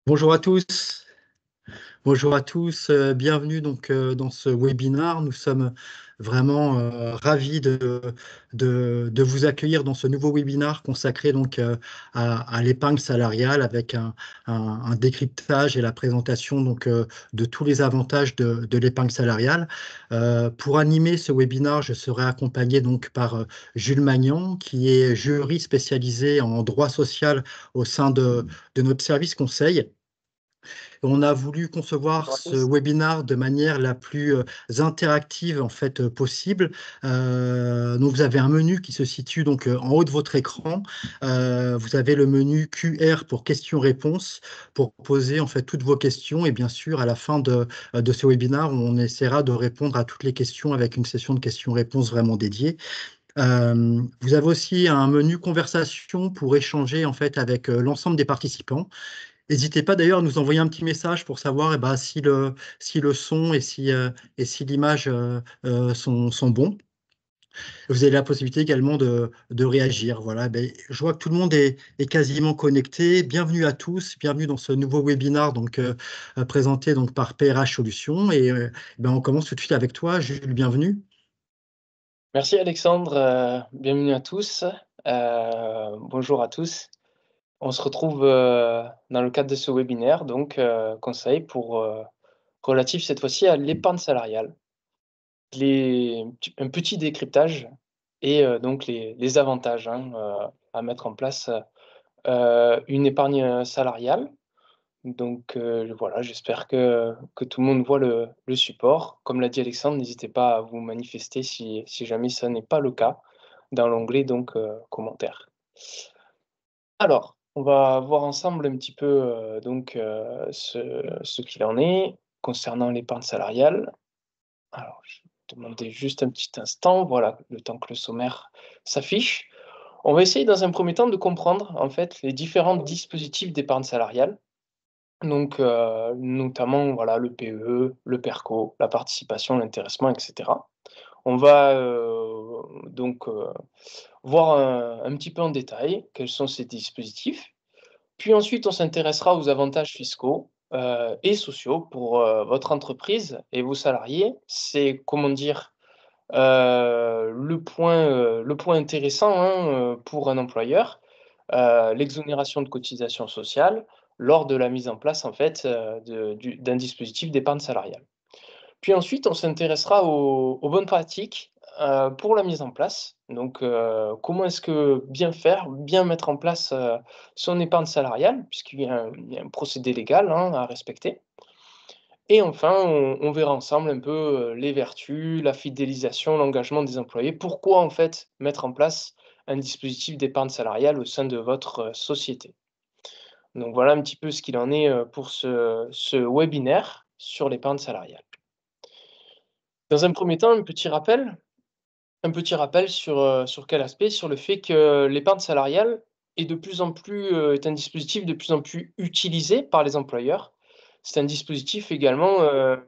Bonjour à tous. Bonjour à tous. Bienvenue dans ce webinaire. Nous sommes vraiment ravis de vous accueillir dans ce nouveau webinaire consacré à l'épargne salariale avec un décryptage et la présentation de tous les avantages de l'épargne salariale. Pour animer ce webinaire, je serai accompagné par Jules Magnan, qui est jury spécialisé en droit social au sein de notre service conseil. On a voulu concevoir Bonjour à ce tous. webinaire de manière la plus interactive possible. Donc vous avez un menu qui se situe en haut de votre écran. Vous avez le menu QR pour questions-réponses pour poser en fait toutes vos questions, et bien sûr à la fin de ce webinaire, on essaiera de répondre à toutes les questions avec une session de questions-réponses vraiment dédiée. Vous avez aussi un menu conversation pour échanger en fait avec l'ensemble des participants. N'hésitez pas d'ailleurs à nous envoyer un petit message pour savoir si le son et si l'image sont bons. Vous avez la possibilité également de réagir. Voilà, je vois que tout le monde est quasiment connecté. Bienvenue à tous, bienvenue dans ce nouveau webinaire présenté par PRH Solutions. On commence tout de suite avec toi, Jules, bienvenue. Merci Alexandre, bienvenue à tous. Bonjour à tous. On se retrouve dans le cadre de ce webinaire, conseil relatif cette fois-ci à l'épargne salariale. Un petit décryptage et les avantages à mettre en place une épargne salariale. Voilà, j'espère que tout le monde voit le support. Comme l'a dit Alexandre, n'hésitez pas à vous manifester si jamais ça n'est pas le cas dans l'onglet commentaires. Alors, on va voir ensemble un petit peu ce qu'il en est concernant l'épargne salariale. Alors, je vais demander juste un petit instant, voilà, le temps que le sommaire s'affiche. On va essayer dans un premier temps de comprendre en fait les différents dispositifs d'épargne salariale. Notamment, voilà, le PEE, le PERCO, la participation, l'intéressement, et cetera. On va, voir un petit peu en détail quels sont ces dispositifs. Puis ensuite, on s'intéressera aux avantages fiscaux, et sociaux pour, votre entreprise et vos salariés. C'est, comment dire? Le point intéressant, pour un employeur, l'exonération de cotisations sociales lors de la mise en place, en fait, d'un dispositif d'épargne salariale. Puis ensuite, on s'intéressera aux bonnes pratiques, pour la mise en place. Comment est-ce que bien faire, bien mettre en place, son épargne salariale, puisqu'il y a un procédé légal, à respecter. Et enfin, on verra ensemble un peu, les vertus, la fidélisation, l'engagement des employés. Pourquoi, en fait, mettre en place un dispositif d'épargne salariale au sein de votre, société? Donc voilà un petit peu ce qu'il en est, pour ce webinaire sur l'épargne salariale. Dans un premier temps, un petit rappel sur quel aspect? Sur le fait que l'épargne salariale est un dispositif de plus en plus utilisé par les employeurs. C'est un dispositif également,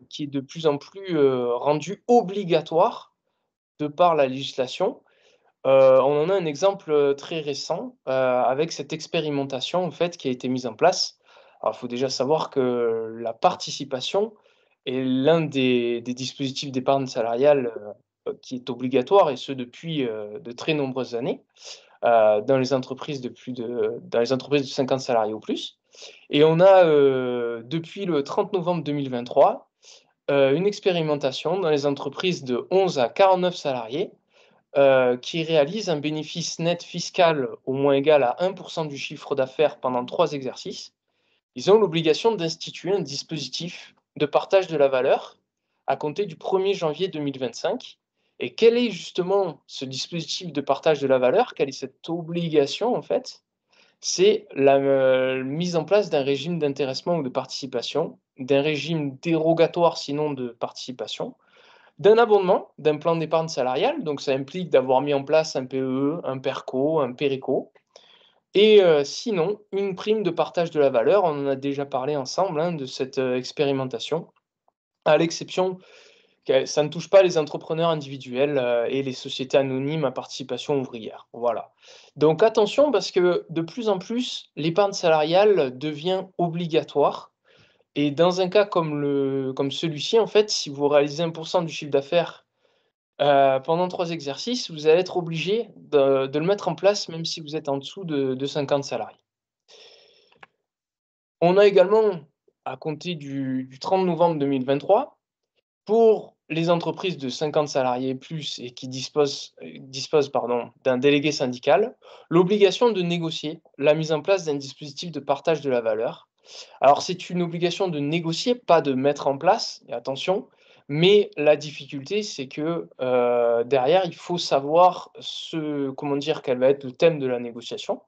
qui est de plus en plus, rendu obligatoire de par la législation. On en a un exemple, très récent, avec cette expérimentation en fait qui a été mise en place. Alors il faut déjà savoir que la participation est l'un des dispositifs d'épargne salariale, qui est obligatoire et ce depuis, de très nombreuses années, dans les entreprises de 50 salariés ou plus. Et on a, depuis le 30 novembre 2023, une expérimentation dans les entreprises de 11 à 49 salariés, qui réalisent un bénéfice net fiscal au moins égal à 1 du chiffre d'affaires pendant 3 exercices. Ils ont l'obligation d'instituer un dispositif de partage de la valeur à compter du 1er janvier 2025. Et quel est justement ce dispositif de partage de la valeur? Quelle est cette obligation en fait? C'est la, mise en place d'un régime d'intéressement ou de participation, d'un régime dérogatoire sinon de participation, d'un abondement, d'un plan d'épargne salariale. Donc ça implique d'avoir mis en place un PEE, un PERCO, un PERECO et sinon une prime de partage de la valeur. On en a déjà parlé ensemble, de cette, expérimentation, à l'exception ça ne touche pas les entrepreneurs individuels, et les sociétés anonymes à participation ouvrière. Voilà. Donc attention parce que de plus en plus, l'épargne salariale devient obligatoire et dans un cas comme celui-ci, en fait, si vous réalisez 1 du chiffre d'affaires, pendant 3 exercices, vous allez être obligé de le mettre en place même si vous êtes en dessous de 50 salariés. On a également, à compter du 30 novembre 2023, pour les entreprises de 50 salariés et plus et qui disposent d'un délégué syndical, l'obligation de négocier la mise en place d'un dispositif de partage de la valeur. Alors c'est une obligation de négocier, pas de mettre en place, et attention, mais la difficulté c'est que, derrière il faut savoir quel va être le thème de la négociation,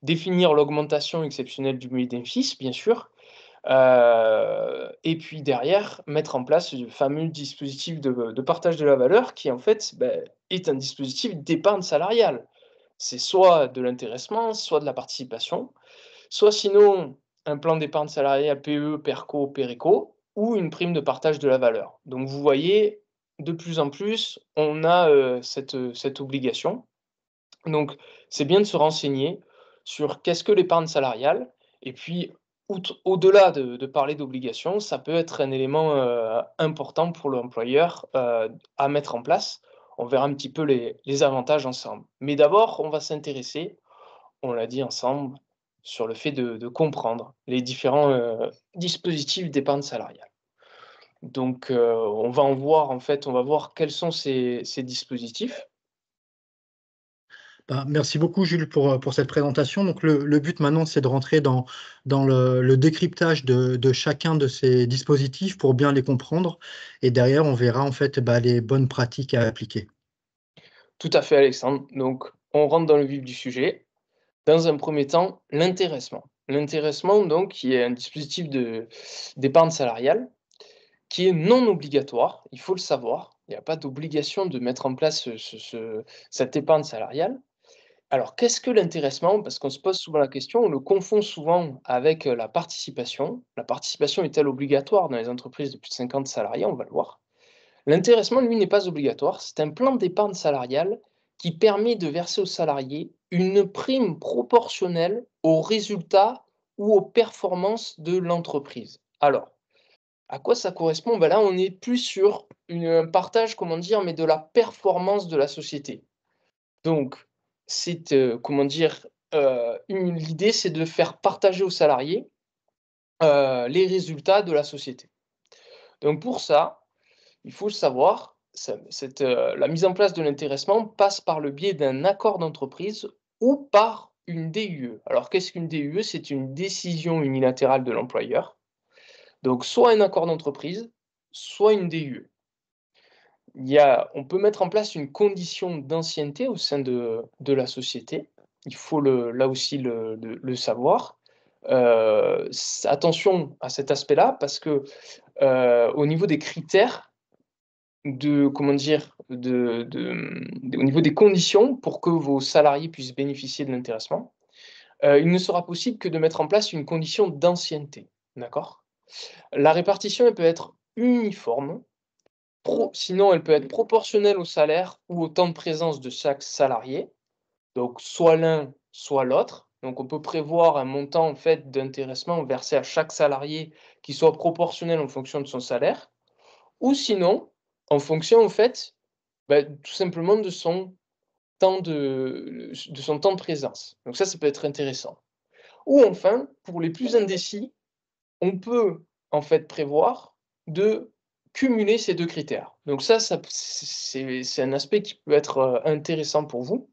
définir l'augmentation exceptionnelle du bénéfice bien sûr, et puis derrière, mettre en place le fameux dispositif de partage de la valeur qui en fait, est un dispositif d'épargne salariale. C'est soit de l'intéressement, soit de la participation, soit sinon un plan d'épargne salariale PE, PERCO, PERECO ou une prime de partage de la valeur. Donc vous voyez, de plus en plus, on a, cette obligation. Donc c'est bien de se renseigner sur qu'est-ce que l'épargne salariale et puis au-delà de parler d'obligations, ça peut être un élément, important pour l'employeur, à mettre en place. On verra un petit peu les avantages ensemble. Mais d'abord, on va s'intéresser, on l'a dit ensemble, sur le fait de comprendre les différents, dispositifs d'épargne salariale. Donc, on va voir quels sont ces dispositifs. Bah, merci beaucoup Jules pour cette présentation. Donc le but maintenant, c'est de rentrer dans le décryptage de chacun de ces dispositifs pour bien les comprendre et derrière, on verra en fait, bah, les bonnes pratiques à appliquer. Tout à fait, Alexandre. Donc, on rentre dans le vif du sujet. Dans un premier temps, l'intéressement. L'intéressement, donc, qui est un dispositif d'épargne salariale, qui est non obligatoire, il faut le savoir. Il n'y a pas d'obligation de mettre en place cette épargne salariale. Alors, qu'est-ce que l'intéressement? Parce qu'on se pose souvent la question, on le confond souvent avec la participation. La participation est-elle obligatoire dans les entreprises de plus de 50 salariés? On va le voir. L'intéressement, lui, n'est pas obligatoire. C'est un plan d'épargne salariale qui permet de verser aux salariés une prime proportionnelle aux résultats ou aux performances de l'entreprise. Alors, à quoi ça correspond? Ben là, on est plus sur un partage, comment dire, mais de la performance de la société. Donc, c'est, l'idée, c'est de faire partager aux salariés les résultats de la société. Donc, pour ça, il faut le savoir, la mise en place de l'intéressement passe par le biais d'un accord d'entreprise ou par une DUE. Alors qu'est-ce qu'une DUE? C'est une décision unilatérale de l'employeur. Donc soit un accord d'entreprise, soit une DUE. On peut mettre en place une condition d'ancienneté au sein de la société. Il faut là aussi le savoir. Attention à cet aspect-là parce que au niveau des critères, au niveau des conditions pour que vos salariés puissent bénéficier de l'intéressement, il ne sera possible que de mettre en place une condition d'ancienneté, d'accord? La répartition, elle peut être uniforme, sinon elle peut être proportionnelle au salaire ou au temps de présence de chaque salarié, donc soit l'un, soit l'autre. Donc on peut prévoir un montant, en fait, d'intéressement versé à chaque salarié qui soit proportionnel en fonction de son salaire ou sinon, en fonction, en fait, tout simplement de son temps de présence. Donc ça peut être intéressant. Ou enfin, pour les plus indécis, on peut, en fait, prévoir de cumuler ces 2 critères. Donc c'est un aspect qui peut être, intéressant pour vous,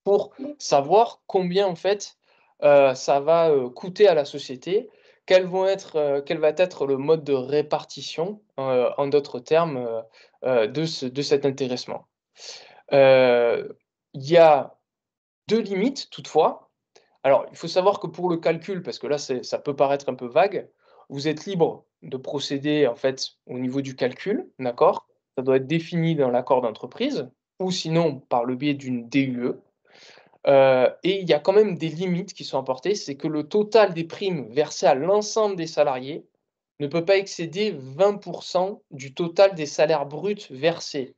pour savoir combien, en fait, ça va, coûter à la société, quel va être le mode de répartition, en d'autres termes, de cet intéressement. Il y a 2 limites toutefois. Alors, il faut savoir que pour le calcul, parce que là, ça peut paraître un peu vague, vous êtes libre de procéder, en fait, au niveau du calcul, d'accord? Ça doit être défini dans l'accord d'entreprise ou sinon par le biais d'une DUE. Et il y a quand même des limites qui sont apportées, c'est que le total des primes versées à l'ensemble des salariés ne peut pas excéder 20% du total des salaires bruts versés.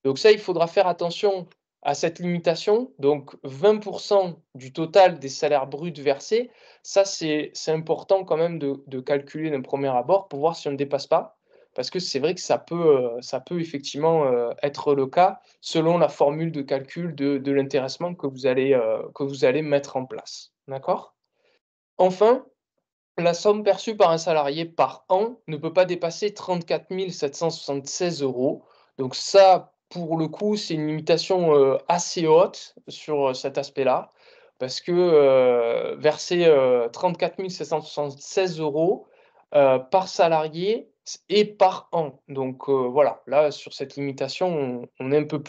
Donc ça, il faudra faire attention à cette limitation. Donc 20% du total des salaires bruts versés, ça c'est important quand même de calculer d'un premier abord pour voir si on ne dépasse pas. Parce que c'est vrai que ça peut effectivement, être le cas selon la formule de calcul de l'intéressement que vous allez mettre en place. D'accord? Enfin, la somme perçue par un salarié par an ne peut pas dépasser 34 776 €. Donc ça, pour le coup, c'est une limitation, assez haute sur, cet aspect-là. Parce que, verser, 34 776 €, par salarié et par an. Donc, voilà, là, sur cette limitation, on est un peu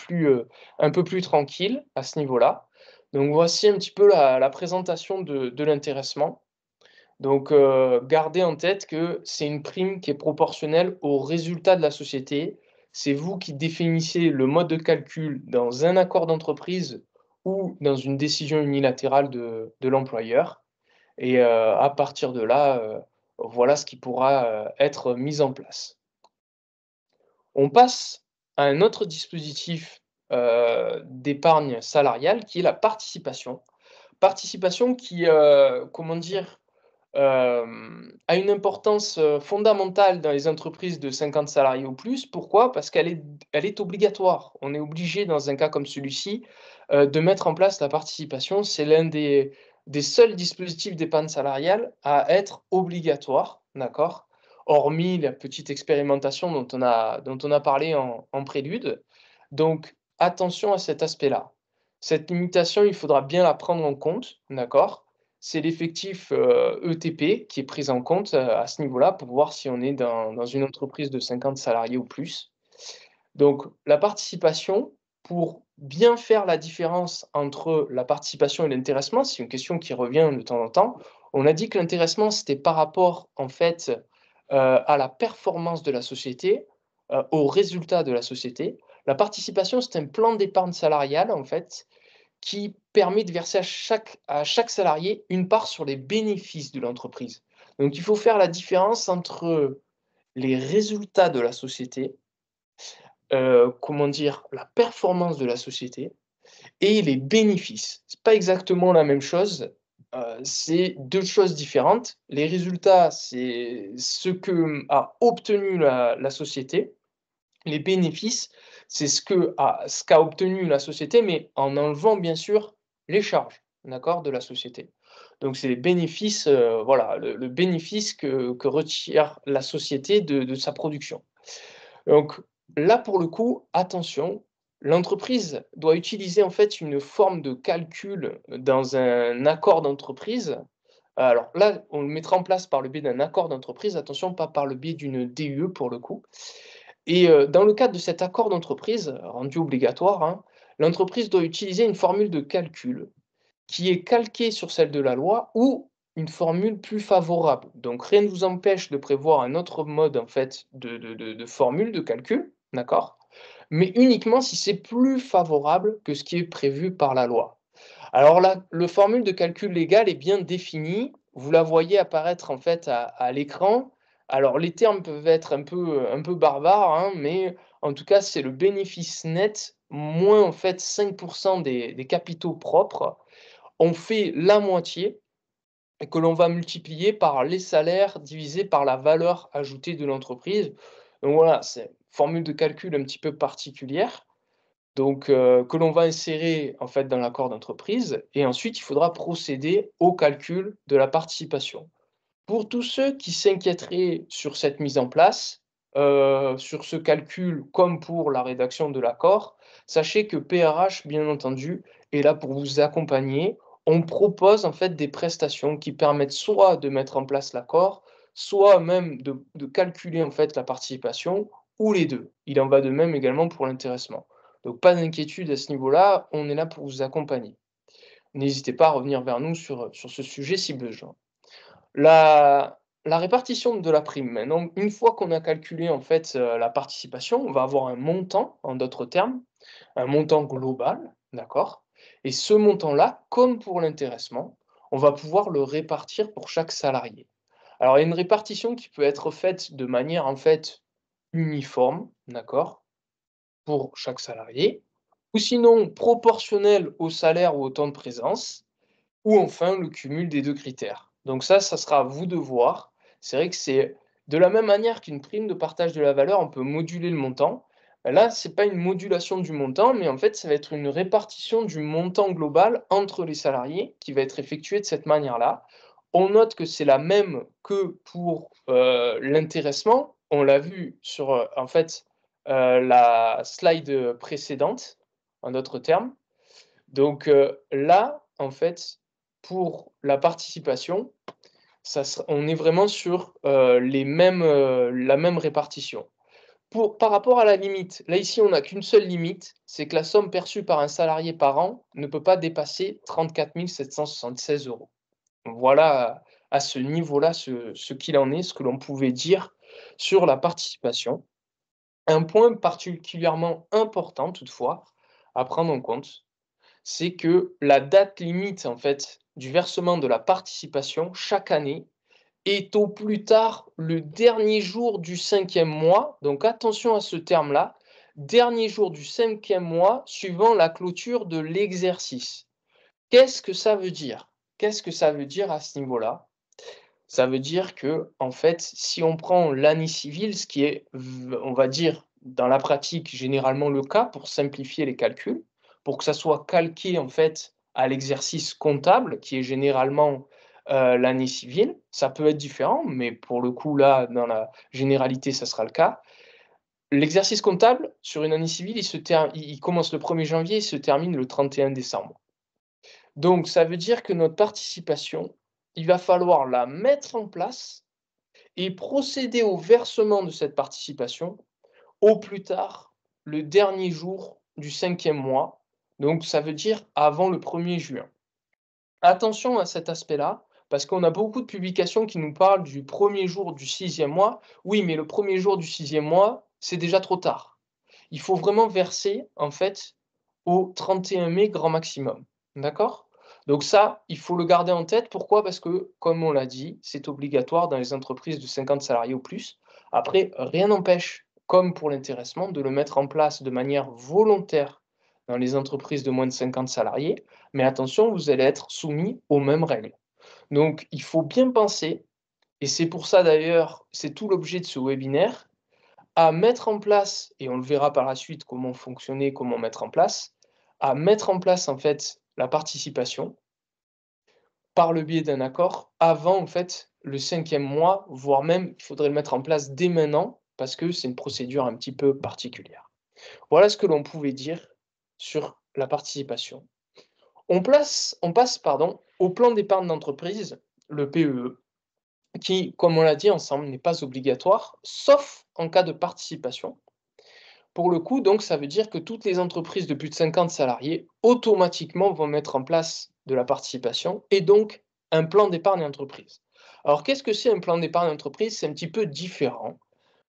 plus tranquille à ce niveau-là. Donc voici un petit peu la présentation de l'intéressement. Donc, gardez en tête que c'est une prime qui est proportionnelle aux résultats de la société. C'est vous qui définissez le mode de calcul dans un accord d'entreprise ou dans une décision unilatérale de l'employeur et à partir de là, voilà ce qui pourra, être mis en place. On passe à un autre dispositif, d'épargne salariale qui est la participation. Participation qui, comment dire? A une importance, fondamentale dans les entreprises de 50 salariés ou plus. Pourquoi? Parce elle est obligatoire. On est obligé dans un cas comme celui-ci, de mettre en place la participation. C'est l'un des seuls dispositifs d'épargne salariale à être obligatoire, d'accord? Hormis la petite expérimentation dont on a parlé en prélude. Donc attention à cet aspect-là. Cette limitation, il faudra bien la prendre en compte, d'accord? C'est l'effectif, ETP qui est pris en compte, à ce niveau-là pour voir si on est dans une entreprise de 50 salariés ou plus. Donc la participation, pour bien faire la différence entre la participation et l'intéressement, c'est une question qui revient de temps en temps. On a dit que l'intéressement, c'était par rapport en fait, à la performance de la société, aux résultats de la société. La participation, c'est un plan d'épargne salariale en fait, qui permet de verser à chaque salarié une part sur les bénéfices de l'entreprise. Donc il faut faire la différence entre les résultats de la société, comment dire? La performance de la société et les bénéfices. C'est pas exactement la même chose, c'est 2 choses différentes. Les résultats, c'est ce que a obtenu la société. Les bénéfices, c'est ce qu'a obtenu la société, mais en enlevant bien sûr les charges, d'accord, de la société. Donc c'est les bénéfices, voilà, le bénéfice que retire la société de sa production. Donc là, pour le coup, attention, l'entreprise doit utiliser en fait une forme de calcul dans un accord d'entreprise. Alors là, on le mettra en place par le biais d'un accord d'entreprise, attention, pas par le biais d'une DUE pour le coup. Et dans le cadre de cet accord d'entreprise, rendu obligatoire, hein, l'entreprise doit utiliser une formule de calcul qui est calquée sur celle de la loi ou une formule plus favorable. Donc rien ne vous empêche de prévoir un autre mode en fait de formule de calcul, d'accord? Mais uniquement si c'est plus favorable que ce qui est prévu par la loi. Alors là, le formule de calcul légal est bien définie. Vous la voyez apparaître en fait à l'écran. Alors les termes peuvent être un peu barbares, hein, mais en tout cas, c'est le bénéfice net moins en fait 5 des capitaux propres. On fait la moitié et que l'on va multiplier par les salaires divisé par la valeur ajoutée de l'entreprise. Donc voilà, c'est une formule de calcul un petit peu particulière. Donc, que l'on va insérer en fait dans l'accord d'entreprise et ensuite il faudra procéder au calcul de la participation. Pour tous ceux qui s'inquiéteraient sur cette mise en place, sur ce calcul comme pour la rédaction de l'accord, sachez que PRH, bien entendu, est là pour vous accompagner. On propose en fait des prestations qui permettent soit de mettre en place l'accord, soit même de calculer en fait la participation ou les 2. Il en va de même également pour l'intéressement. Donc pas d'inquiétude à ce niveau-là, on est là pour vous accompagner. N'hésitez pas à revenir vers nous sur ce sujet si besoin. La répartition de la prime maintenant, une fois qu'on a calculé en fait, la participation, on va avoir un montant, en d'autres termes, un montant global, d'accord? Et ce montant-là, comme pour l'intéressement, on va pouvoir le répartir pour chaque salarié. Alors, il y a une répartition qui peut être faite de manière, en fait, uniforme, d'accord, pour chaque salarié, ou sinon proportionnelle au salaire ou au temps de présence, ou enfin le cumul des 2 critères. Donc ça sera à vous de voir. C'est vrai que c'est de la même manière qu'une prime de partage de la valeur, on peut moduler le montant. Là, c'est pas une modulation du montant, mais en fait, ça va être une répartition du montant global entre les salariés qui va être effectuée de cette manière-là. On note que c'est la même que pour, l'intéressement. On l'a vu sur, en fait, la slide, précédente, en d'autres termes. Donc, là, en fait, pour la participation, on est vraiment sur, la même répartition. Par rapport à la limite, là, ici, on n'a qu'une seule limite, c'est que la somme perçue par un salarié par an ne peut pas dépasser 34 776 €. Voilà, à ce niveau-là, ce qu'il en est, ce que l'on pouvait dire sur la participation. Un point particulièrement important toutefois, à prendre en compte, c'est que la date limite, en fait, du versement de la participation chaque année est au plus tard le dernier jour du 5e mois. Donc attention à ce terme-là, dernier jour du 5e mois suivant la clôture de l'exercice. Qu'est-ce que ça veut dire? Qu'est-ce que ça veut dire à ce niveau-là? Ça veut dire que, en fait, si on prend l'année civile, ce qui est, on va dire, dans la pratique, généralement le cas pour simplifier les calculs, pour que ça soit calqué, en fait, à l'exercice comptable qui est généralement, l'année civile. Ça peut être différent, mais pour le coup, là, dans la généralité, ça sera le cas. L'exercice comptable sur une année civile, il commence le 1er janvier et se termine le 31 décembre. Donc ça veut dire que notre participation, il va falloir la mettre en place et procéder au versement de cette participation au plus tard le dernier jour du 5e mois, donc ça veut dire avant le 1er juin. Attention à cet aspect-là, parce qu'on a beaucoup de publications qui nous parlent du 1er jour du 6e mois. Oui, mais le 1er jour du 6e mois, c'est déjà trop tard. Il faut vraiment verser, en fait, au 31 mai grand maximum. D'accord? Donc ça, il faut le garder en tête. Pourquoi? Parce que, comme on l'a dit, c'est obligatoire dans les entreprises de 50 salariés ou plus. Après, rien n'empêche, comme pour l'intéressement, de le mettre en place de manière volontaire dans les entreprises de moins de 50 salariés. Mais attention, vous allez être soumis aux mêmes règles. Donc, il faut bien penser, et c'est pour ça d'ailleurs, c'est tout l'objet de ce webinaire, à mettre en place, et on le verra par la suite comment fonctionner, comment mettre en place, à mettre en place en fait la participation par le biais d'un accord avant en fait le 5e mois, voire même il faudrait le mettre en place dès maintenant parce que c'est une procédure un petit peu particulière. Voilà ce que l'on pouvait dire sur la participation. On passe pardon, au plan d'épargne d'entreprise, le PEE, qui, comme on l'a dit ensemble, n'est pas obligatoire, sauf en cas de participation. Pour le coup, donc, ça veut dire que toutes les entreprises de plus de 50 salariés, automatiquement, vont mettre en place de la participation et donc un plan d'épargne entreprise. Alors, qu'est-ce que c'est un plan d'épargne entreprise? C'est un petit peu différent.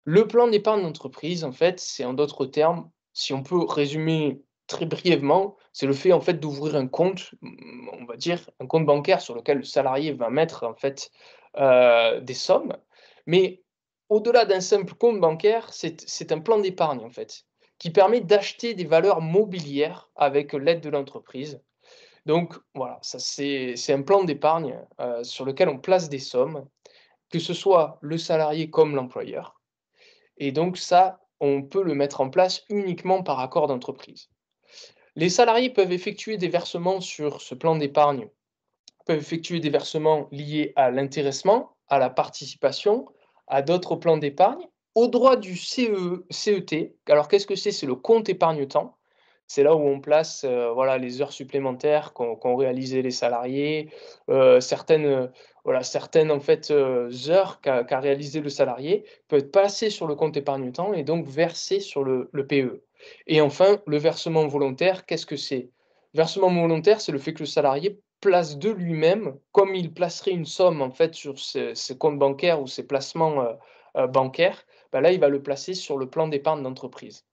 Le plan d'épargne d'entreprise, en fait, c'est en d'autres termes, si on peut résumer très brièvement, c'est le fait, en fait, d'ouvrir un compte, on va dire, un compte bancaire sur lequel le salarié va mettre, en fait, des sommes. Mais au-delà d'un simple compte bancaire, c'est un plan d'épargne, en fait, qui permet d'acheter des valeurs mobilières avec l'aide de l'entreprise. Donc voilà, ça c'est un plan d'épargne, sur lequel on place des sommes, que ce soit le salarié comme l'employeur. Et donc ça, on peut le mettre en place uniquement par accord d'entreprise. Les salariés peuvent effectuer des versements sur ce plan d'épargne, peuvent effectuer des versements liés à l'intéressement, à la participation, à d'autres plans d'épargne, au droit du CET. Alors qu'est-ce que c'est? C'est le compte épargne-temps. C'est là où on place, voilà, les heures supplémentaires qu'ont réalisées les salariés, certaines, voilà, certaines en fait, heures qu'a réalisé le salarié peuvent être passées sur le compte épargne-temps et donc versées sur le PE. Et enfin, le versement volontaire, qu'est-ce que c'est? Versement volontaire, c'est le fait que le salarié place de lui-même, comme il placerait une somme en fait sur ses comptes bancaires ou ses placements, bancaires, bah, là, il va le placer sur le plan d'épargne d'entreprise.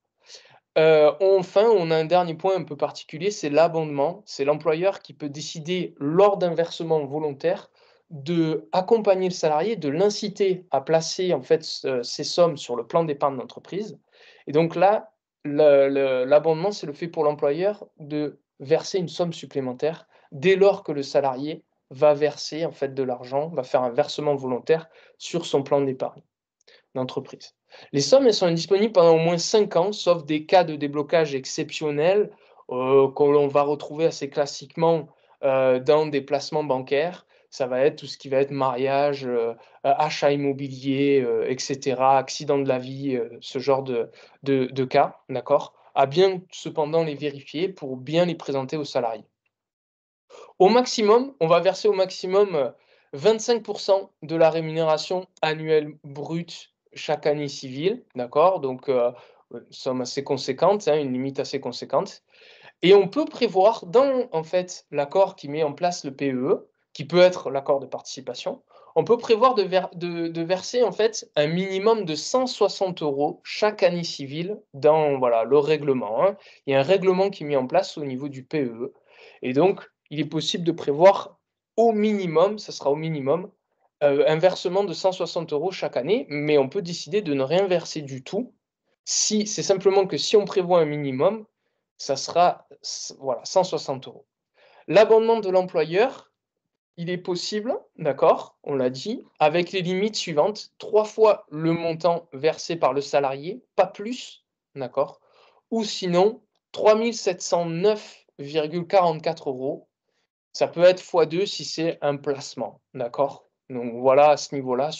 Enfin, on a un dernier point un peu particulier, c'est l'abondement. C'est l'employeur qui peut décider lors d'un versement volontaire d'accompagner le salarié, de l'inciter à placer en fait ces sommes sur le plan d'épargne d'entreprise. Et donc là, l'abondement, c'est le fait pour l'employeur de verser une somme supplémentaire dès lors que le salarié va verser en fait de l'argent, va faire un versement volontaire sur son plan d'épargne d'entreprise. Les sommes, elles sont indisponibles pendant au moins 5 ans, sauf des cas de déblocage exceptionnels que l'on va retrouver assez classiquement dans des placements bancaires. Ça va être tout ce qui va être mariage, achat immobilier, etc., accident de la vie, ce genre de cas, d'accord? À bien cependant les vérifier pour bien les présenter aux salariés. Au maximum, on va verser au maximum 25 de la rémunération annuelle brute chaque année civile, d'accord? Donc, somme assez conséquente, hein, une limite assez conséquente. Et on peut prévoir dans, en fait, l'accord qui met en place le PEE, qui peut être l'accord de participation, on peut prévoir de verser, en fait, un minimum de 160 € chaque année civile dans, voilà, le règlement, hein. Il y a un règlement qui est mis en place au niveau du PEE et donc il est possible de prévoir au minimum, ça sera au minimum, un versement de 160 € chaque année, mais on peut décider de ne rien verser du tout. Si c'est simplement que si on prévoit un minimum, ça sera voilà, 160 €. L'abondement de l'employeur, il est possible, d'accord, on l'a dit, avec les limites suivantes: 3 fois le montant versé par le salarié, pas plus, d'accord, ou sinon 3 709,44 €. Ça peut être fois 2 si c'est un placement, d'accord? Donc voilà à ce niveau-là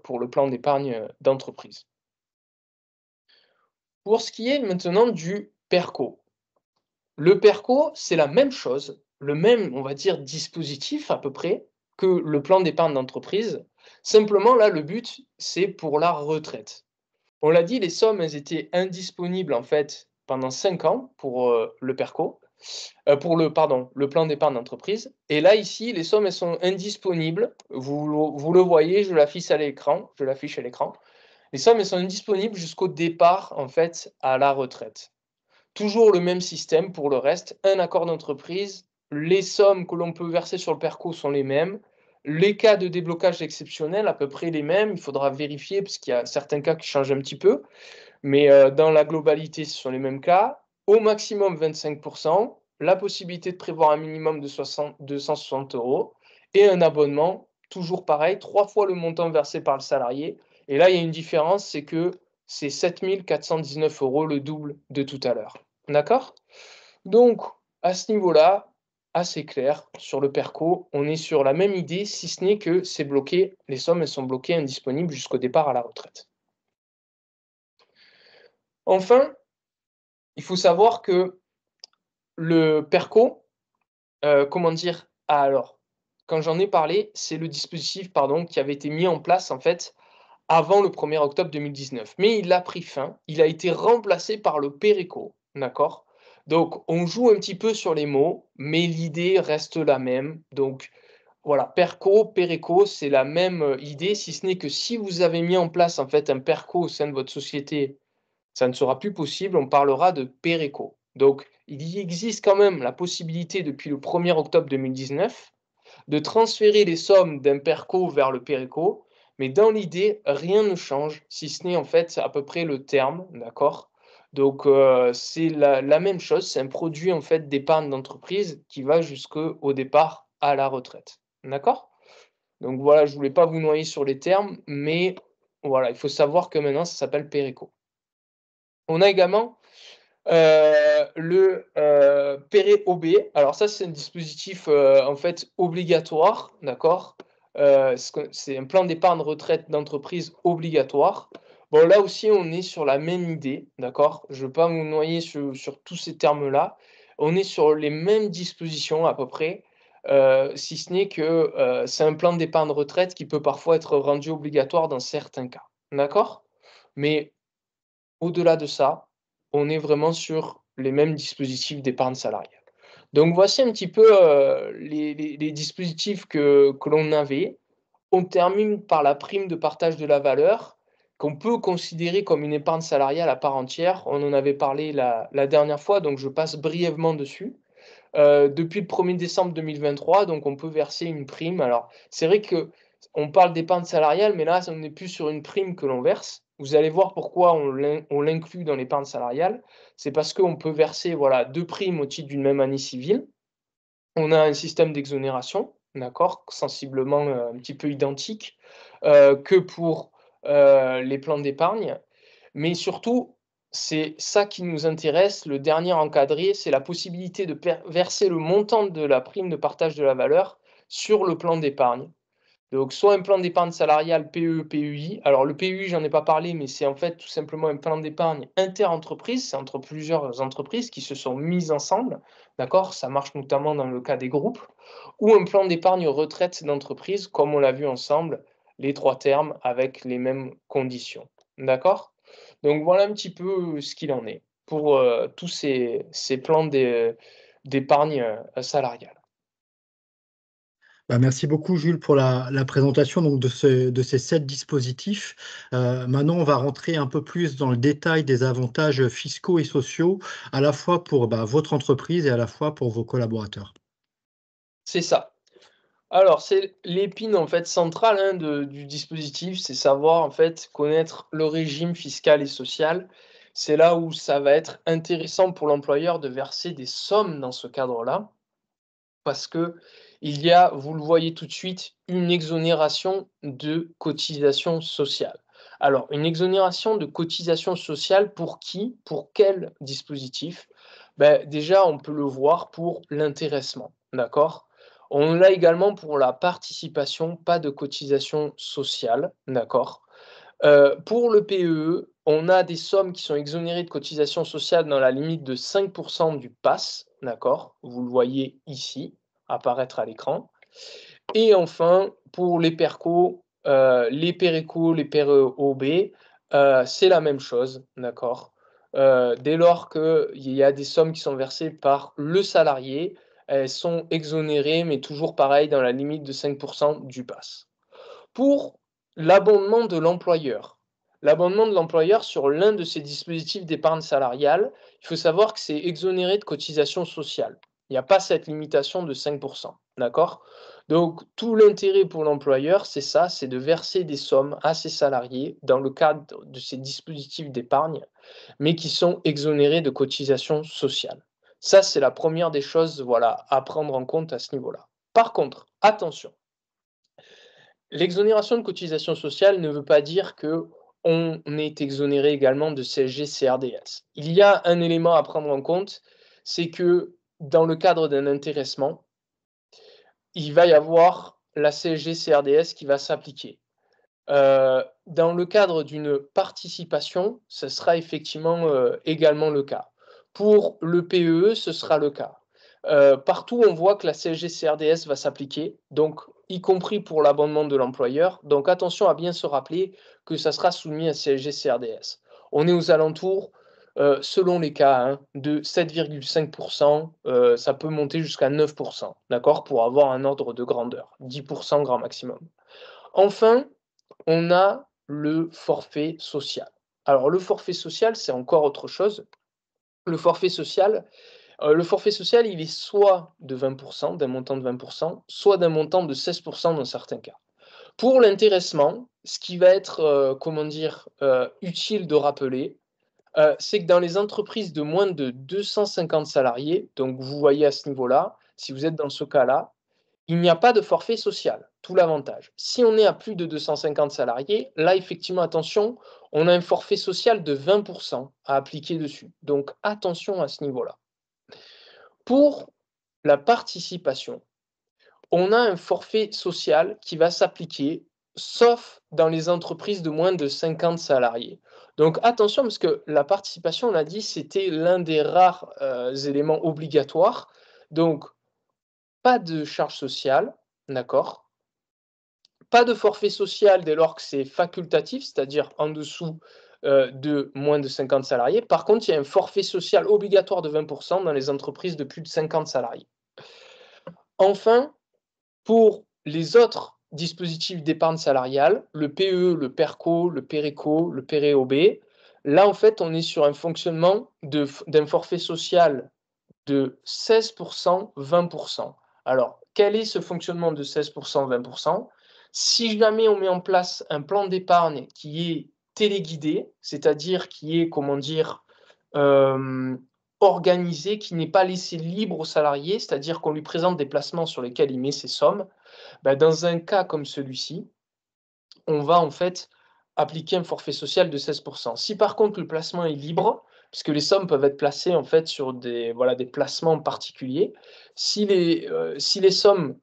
pour le plan d'épargne, d'entreprise. Pour ce qui est maintenant du PERCO. Le PERCO, c'est la même chose, le même, on va dire, dispositif à peu près que le plan d'épargne d'entreprise. Simplement, là, le but, c'est pour la retraite. On l'a dit, les sommes, elles étaient indisponibles en fait pendant 5 ans pour le PERCO, pour le plan d'épargne d'entreprise. Et là, ici, les sommes, elles sont indisponibles. Vous le voyez, je l'affiche à l'écran. Les sommes, elles sont indisponibles jusqu'au départ en fait à la retraite. Toujours le même système pour le reste, un accord d'entreprise, les sommes que l'on peut verser sur le PERCO sont les mêmes, les cas de déblocage exceptionnel à peu près les mêmes, il faudra vérifier parce qu'il y a certains cas qui changent un petit peu, mais dans la globalité, ce sont les mêmes cas. Au maximum 25 la possibilité de prévoir un minimum de 160 € et un abonnement, toujours pareil, 3 fois le montant versé par le salarié et là, il y a une différence, c'est que c'est 7 419 €, le double de tout à l'heure. D'accord? Donc, à ce niveau-là, assez clair sur le PERCO, on est sur la même idée, si ce n'est que c'est bloqué, les sommes, elles sont bloquées, indisponibles jusqu'au départ à la retraite. Enfin, il faut savoir que le PERCO, comment dire? Alors, quand j'en ai parlé, c'est le dispositif, pardon, qui avait été mis en place, en fait, avant le 1er octobre 2019. Mais il a pris fin, il a été remplacé par le PERECO, d'accord? Donc on joue un petit peu sur les mots, mais l'idée reste la même. Donc voilà, PERCO, PERECO, c'est la même, idée, si ce n'est que si vous avez mis en place, en fait, un PERCO au sein de votre société, ça ne sera plus possible, on parlera de PERECO. Donc il y existe quand même la possibilité depuis le 1er octobre 2019 de transférer les sommes d'un PERCO vers le PERECO, mais dans l'idée, rien ne change, si ce n'est en fait à peu près le terme, d'accord? Donc c'est la même chose, c'est un produit en fait d'épargne d'entreprise qui va jusqu'au départ à la retraite, d'accord? Donc voilà, je voulais pas vous noyer sur les termes, mais voilà, il faut savoir que maintenant ça s'appelle PERECO. On a également le, PERE-OB. Alors ça, c'est un dispositif, en fait obligatoire, d'accord? C'est un plan d'épargne retraite d'entreprise obligatoire. Bon, là aussi, on est sur la même idée, d'accord? Je ne veux pas vous noyer sur tous ces termes-là. On est sur les mêmes dispositions à peu près, si ce n'est que, c'est un plan d'épargne retraite qui peut parfois être rendu obligatoire dans certains cas, d'accord? Mais au-delà de ça, on est vraiment sur les mêmes dispositifs d'épargne salariale. Donc voici un petit peu, les dispositifs que l'on avait. On termine par la prime de partage de la valeur, qu'on peut considérer comme une épargne salariale à part entière. On en avait parlé la dernière fois, donc je passe brièvement dessus. depuis le 1er décembre 2023, donc on peut verser une prime. Alors, c'est vrai qu'on parle d'épargne salariale, mais là, on n'est plus sur une prime que l'on verse. Vous allez voir pourquoi on l'inclut dans l'épargne salariale. C'est parce qu'on peut verser, voilà, 2 primes au titre d'une même année civile. On a un système d'exonération, d'accord? Sensiblement, un petit peu identique, que pour, les plans d'épargne. Mais surtout, c'est ça qui nous intéresse, le dernier encadré, c'est la possibilité de verser le montant de la prime de partage de la valeur sur le plan d'épargne. Donc soit un plan d'épargne salariale PE, PEI. Alors le PEI, j'en ai pas parlé, mais c'est en fait tout simplement un plan d'épargne inter-entreprise. C'est entre plusieurs entreprises qui se sont mises ensemble, d'accord? Ça marche notamment dans le cas des groupes. Ou un plan d'épargne retraite d'entreprise, comme on l'a vu ensemble, les 3 termes avec les mêmes conditions, d'accord? Donc voilà un petit peu ce qu'il en est pour, tous ces plans d'épargne, salariale. Bah, merci beaucoup Jules pour la présentation donc de ces 7 dispositifs. Maintenant, on va rentrer un peu plus dans le détail des avantages fiscaux et sociaux, à la fois pour bah, votre entreprise et à la fois pour vos collaborateurs. C'est ça. Alors, c'est l'épine en fait centrale, hein, du dispositif, c'est savoir en fait connaître le régime fiscal et social. C'est là où ça va être intéressant pour l'employeur de verser des sommes dans ce cadre-là, parce que il y a, vous le voyez tout de suite, une exonération de cotisation sociale. Alors, une exonération de cotisation sociale pour qui? Pour quel dispositif? Ben, déjà, on peut le voir pour l'intéressement, d'accord? On l'a également pour la participation, pas de cotisation sociale, d'accord? Pour le PEE, on a des sommes qui sont exonérées de cotisation sociale dans la limite de 5 du PAS, d'accord? Vous le voyez ici, apparaître à l'écran. Et enfin, pour les PERCO, les PERECO, les PERE-OB, c'est la même chose, d'accord? Dès lors qu'il y a des sommes qui sont versées par le salarié, elles sont exonérées, mais toujours pareil, dans la limite de 5 du PAS. Pour l'abondement de l'employeur. L'abondement de l'employeur sur l'un de ces dispositifs d'épargne salariale, il faut savoir que c'est exonéré de cotisation sociale. Il n'y a pas cette limitation de 5 d'accord? Donc tout l'intérêt pour l'employeur, c'est ça, c'est de verser des sommes à ses salariés dans le cadre de ces dispositifs d'épargne, mais qui sont exonérés de cotisation sociale. Ça, c'est la première des choses, voilà, à prendre en compte à ce niveau-là. Par contre, attention, l'exonération de cotisation sociale ne veut pas dire qu'on est exonéré également de CSG-CRDS. Il y a un élément à prendre en compte, c'est que dans le cadre d'un intéressement, il va y avoir la CSG-CRDS qui va s'appliquer. Dans le cadre d'une participation, ce sera effectivement, également le cas. Pour le PEE, ce sera le cas. Partout, on voit que la CSG-CRDS va s'appliquer, donc y compris pour l'abondement de l'employeur. Donc attention à bien se rappeler que ça sera soumis à CSG-CRDS. On est aux alentours, selon les cas, hein, de 7,5 ça peut monter jusqu'à 9 d'accord? Pour avoir un ordre de grandeur, 10 grand maximum. Enfin, on a le forfait social. Alors le forfait social, c'est encore autre chose. Le forfait social, il est soit de 20 d'un montant de 20 soit d'un montant de 16 dans certains cas. Pour l'intéressement, ce qui va être, comment dire, utile de rappeler, c'est que dans les entreprises de moins de 250 salariés, donc vous voyez à ce niveau-là, si vous êtes dans ce cas-là, il n'y a pas de forfait social, tout l'avantage. Si on est à plus de 250 salariés, là, effectivement, attention, on a un forfait social de 20 à appliquer dessus. Donc, attention à ce niveau-là. Pour la participation, on a un forfait social qui va s'appliquer, sauf dans les entreprises de moins de 50 salariés. Donc, attention, parce que la participation, on l'a dit, c'était l'un des rares éléments obligatoires. Donc, pas de charge sociale, d'accord? Pas de forfait social dès lors que c'est facultatif, c'est-à-dire en dessous, de moins de 50 salariés. Par contre, il y a un forfait social obligatoire de 20 dans les entreprises de plus de 50 salariés. Enfin, pour les autres dispositifs d'épargne salariale, le PE, le PERCO, le PERECO, le PERE-OB, là, en fait, on est sur un fonctionnement d'un forfait social de 16%, 20%. Alors, quel est ce fonctionnement de 16%, 20%? Si jamais on met en place un plan d'épargne qui est téléguidé, c'est-à-dire qui est, comment dire, organisé, qui n'est pas laissé libre au salarié, c'est-à-dire qu'on lui présente des placements sur lesquels il met ses sommes, bah, dans un cas comme celui-ci, on va en fait appliquer un forfait social de 16%. Si par contre le placement est libre, puisque les sommes peuvent être placées en fait sur des, voilà, des placements particuliers, si les sommes,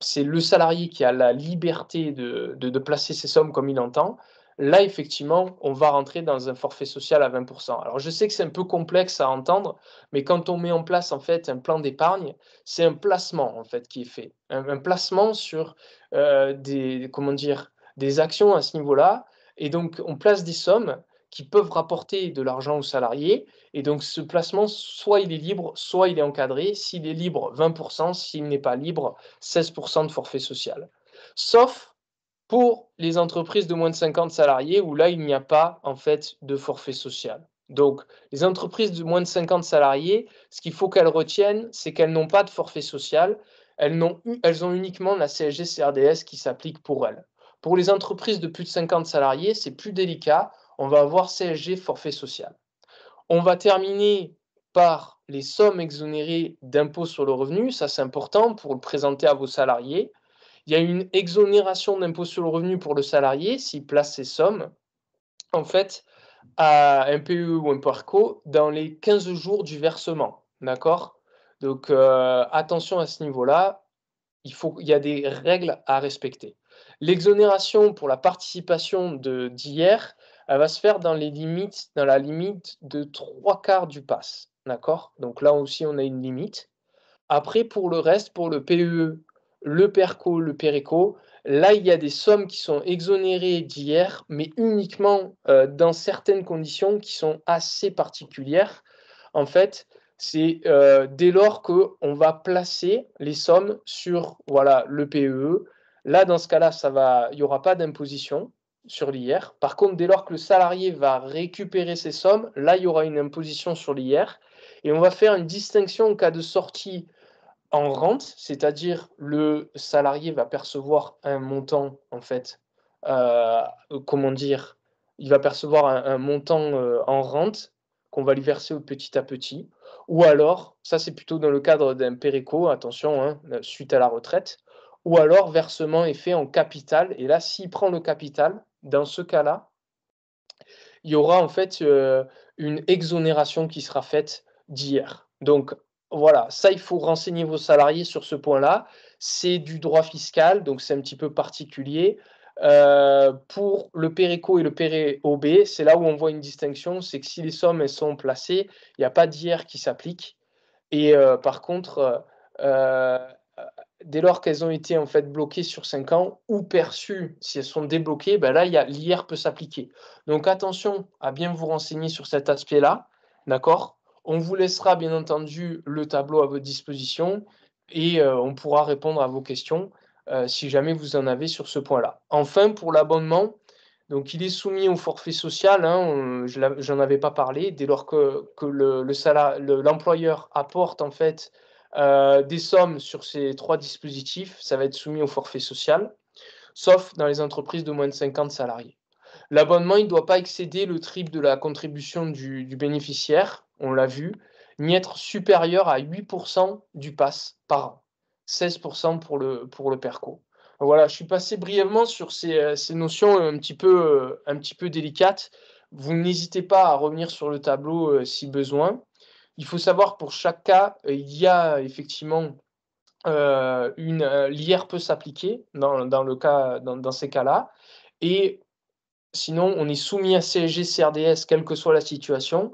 c'est le salarié qui a la liberté de placer ses sommes comme il entend, là effectivement, on va rentrer dans un forfait social à 20%. Alors je sais que c'est un peu complexe à entendre, mais quand on met en place en fait un plan d'épargne, c'est un placement en fait qui est fait. Un placement sur des, comment dire, des actions à ce niveau-là. Et donc on place des sommes qui peuvent rapporter de l'argent aux salariés. Et donc ce placement, soit il est libre, soit il est encadré. S'il est libre, 20%. S'il n'est pas libre, 16% de forfait social. Sauf pour les entreprises de moins de 50 salariés où là, il n'y a pas en fait de forfait social. Donc, les entreprises de moins de 50 salariés, ce qu'il faut qu'elles retiennent, c'est qu'elles n'ont pas de forfait social. Elles ont uniquement la CSG-CRDS qui s'applique pour elles. Pour les entreprises de plus de 50 salariés, c'est plus délicat. On va avoir CSG forfait social. On va terminer par les sommes exonérées d'impôt sur le revenu. Ça, c'est important pour le présenter à vos salariés. Il y a une exonération d'impôt sur le revenu pour le salarié s'il place ses sommes, en fait, à un PE ou un PARCO dans les 15 jours du versement. D'accord? Donc, attention à ce niveau-là, il y a des règles à respecter. L'exonération pour la participation d'hier, elle va se faire dans la limite de 3/4 du pass. D'accord? Donc là aussi, on a une limite. Après, pour le reste, pour le PE, le PERCO, le PERECO, là, il y a des sommes qui sont exonérées d'hier, mais uniquement dans certaines conditions qui sont assez particulières. En fait, c'est dès lors qu'on va placer les sommes sur voilà, le PEE. Là, dans ce cas-là, il n'y aura pas d'imposition sur l'IR. Par contre, dès lors que le salarié va récupérer ses sommes, là, il y aura une imposition sur l'IR. Et on va faire une distinction en cas de sortie en rente, c'est-à-dire le salarié va percevoir un montant, en fait, comment dire? Il va percevoir un montant, en rente qu'on va lui verser au petit à petit, ou alors, ça c'est plutôt dans le cadre d'un PERECO, attention, hein, suite à la retraite, ou alors versement est fait en capital et là, s'il prend le capital, dans ce cas-là, il y aura en fait, une exonération qui sera faite d'IR. Donc voilà, ça, il faut renseigner vos salariés sur ce point-là. C'est du droit fiscal, donc c'est un petit peu particulier. Pour le PERECO et le PERE-OB, c'est là où on voit une distinction, c'est que si les sommes, elles sont placées, il n'y a pas d'IR qui s'applique et par contre, dès lors qu'elles ont été en fait bloquées sur 5 ans ou perçues, si elles sont débloquées, ben là, l'IR peut s'appliquer. Donc attention à bien vous renseigner sur cet aspect-là, d'accord? On vous laissera bien entendu le tableau à votre disposition et on pourra répondre à vos questions si jamais vous en avez sur ce point-là. Enfin, pour l'abonnement, donc il est soumis au forfait social, hein, j'en avais pas parlé, dès lors que l'employeur apporte en fait des sommes sur ces 3 dispositifs, ça va être soumis au forfait social, sauf dans les entreprises de moins de 50 salariés. L'abonnement, il ne doit pas excéder le triple de la contribution du bénéficiaire, on l'a vu, ni être supérieur à 8% du pass par an, 16% pour le PERCO. Voilà, je suis passé brièvement sur ces notions un petit peu délicates. Vous n'hésitez pas à revenir sur le tableau si besoin. Il faut savoir pour chaque cas, il y a effectivement l'IR peut s'appliquer dans ces cas-là. Et sinon, on est soumis à CSG, CRDS, quelle que soit la situation.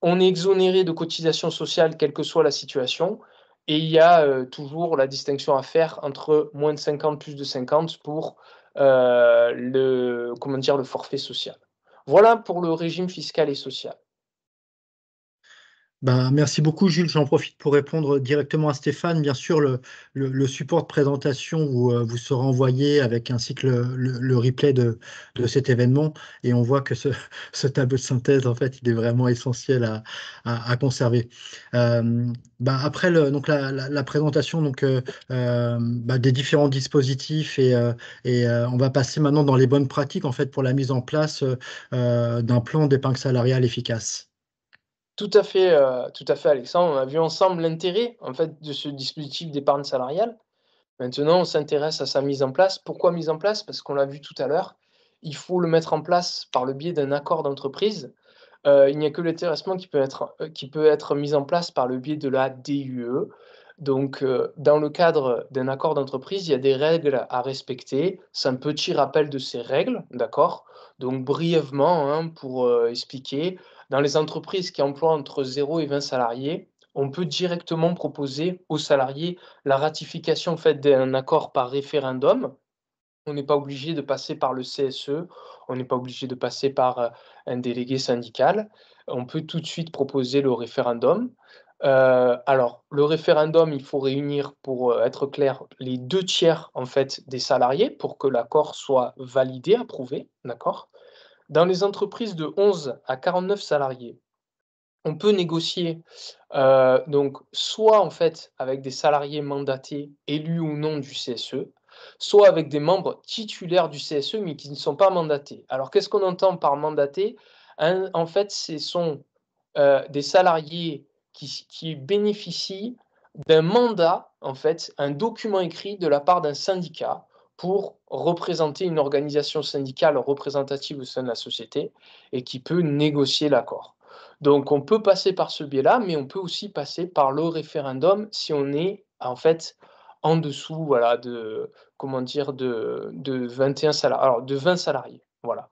On est exonéré de cotisations sociales, quelle que soit la situation. Et il y a toujours la distinction à faire entre moins de 50, plus de 50 pour le forfait social. Voilà pour le régime fiscal et social. Bah, merci beaucoup, Jules. J'en profite pour répondre directement à Stéphane. Bien sûr, le support de présentation vous sera envoyé avec ainsi que le replay de cet événement. Et on voit que ce tableau de synthèse, en fait, il est vraiment essentiel à conserver. Bah, après donc la présentation bah, des différents dispositifs on va passer maintenant dans les bonnes pratiques en fait, pour la mise en place d'un plan d'épargne salariale efficace. Tout à fait, Alexandre. On a vu ensemble l'intérêt, en fait, de ce dispositif d'épargne salariale. Maintenant, on s'intéresse à sa mise en place. Pourquoi mise en place? Parce qu'on l'a vu tout à l'heure, il faut le mettre en place par le biais d'un accord d'entreprise. Il n'y a que l'intéressement qui peut être mis en place par le biais de la DUE. Donc, dans le cadre d'un accord d'entreprise, il y a des règles à respecter. C'est un petit rappel de ces règles, d'accord? Donc brièvement, hein, pour, expliquer, dans les entreprises qui emploient entre 0 et 20 salariés, on peut directement proposer aux salariés la ratification, en fait, d'un accord par référendum. On n'est pas obligé de passer par le CSE, on n'est pas obligé de passer par, un délégué syndical. On peut tout de suite proposer le référendum. Alors le référendum, il faut réunir pour, être clair, les 2 tiers en fait des salariés pour que l'accord soit validé, approuvé, d'accord? Dans les entreprises de 11 à 49 salariés, on peut négocier, donc soit en fait avec des salariés mandatés, élus ou non du CSE, soit avec des membres titulaires du CSE, mais qui ne sont pas mandatés. Alors qu'est-ce qu'on entend par mandaté? En fait, ce sont, des salariés qui bénéficient d'un mandat, en fait, un document écrit de la part d'un syndicat pour représenter une organisation syndicale représentative au sein de la société et qui peut négocier l'accord. Donc on peut passer par ce biais-là, mais on peut aussi passer par le référendum si on est, en fait, en dessous, voilà, de comment dire? De 21 salariés, alors de 20 salariés, voilà.